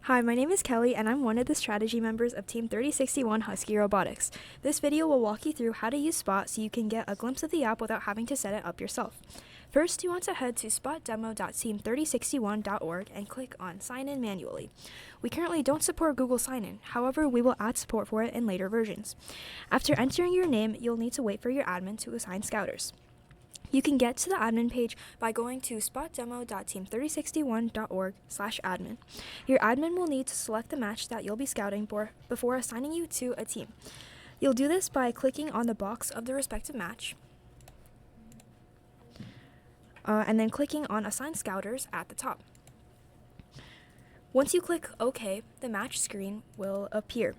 Hi, my name is Kelly, and I'm one of the strategy members of Team 3061 Husky Robotics. This video will walk you through how to use Spot so you can get a glimpse of the app without having to set it up yourself. First, you want to head to spotdemo.team3061.org and click on Sign In manually. We currently don't support Google Sign-In, however, we will add support for it in later versions. After entering your name, you'll need to wait for your admin to assign scouters. You can get to the admin page by going to spotdemo.team3061.org/admin. Your admin will need to select the match that you'll be scouting for before assigning you to a team. You'll do this by clicking on the box of the respective match, and then clicking on Assign Scouters at the top. Once you click OK, the match screen will appear.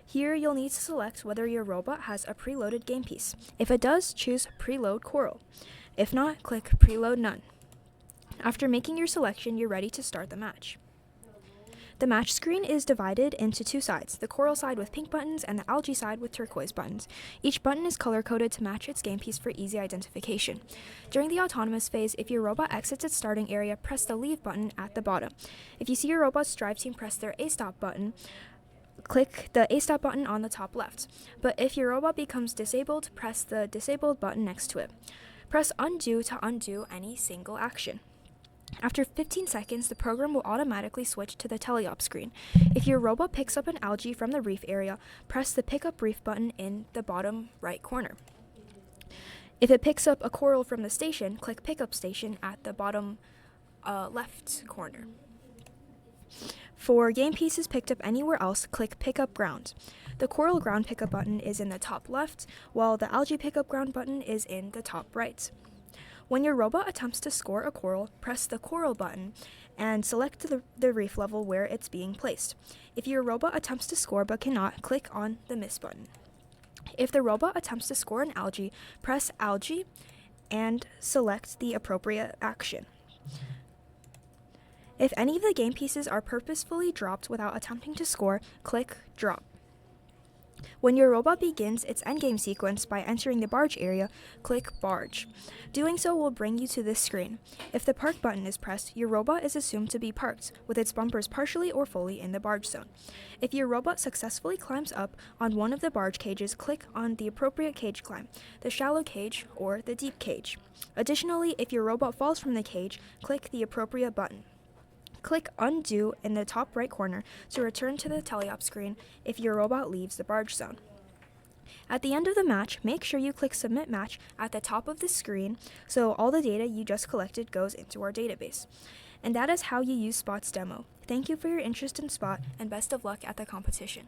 Here you'll need to select whether your robot has a preloaded game piece. If it does, choose Preload Coral. If not, click Preload None. After making your selection, you're ready to start the match. The match screen is divided into two sides, the coral side with pink buttons and the algae side with turquoise buttons. Each button is color-coded to match its game piece for easy identification. During the autonomous phase, if your robot exits its starting area, press the Leave button at the bottom. If you see your robot's drive team press their A-Stop button, click the A-Stop button on the top left. But if your robot becomes disabled, press the Disabled button next to it. Press Undo to undo any single action. After 15 seconds, the program will automatically switch to the teleop screen. If your robot picks up an algae from the reef area, press the Pick Up Reef button in the bottom right corner. If it picks up a coral from the station, click Pick Up Station at the bottom left corner. For game pieces picked up anywhere else, click Pick Up Ground. The coral ground pickup button is in the top left, while the algae pickup ground button is in the top right. When your robot attempts to score a coral, press the Coral button and select the reef level where it's being placed. If your robot attempts to score but cannot, click on the Miss button. If the robot attempts to score an algae, press Algae and select the appropriate action. If any of the game pieces are purposefully dropped without attempting to score, click Drop. When your robot begins its endgame sequence by entering the barge area, click Barge. Doing so will bring you to this screen. If the Park button is pressed, your robot is assumed to be parked, with its bumpers partially or fully in the barge zone. If your robot successfully climbs up on one of the barge cages, click on the appropriate cage climb, the shallow cage or the deep cage. Additionally, if your robot falls from the cage, click the appropriate button. Click Undo in the top right corner to return to the teleop screen if your robot leaves the barge zone. At the end of the match, make sure you click Submit Match at the top of the screen so all the data you just collected goes into our database. And that is how you use Spot's demo. Thank you for your interest in Spot, and best of luck at the competition.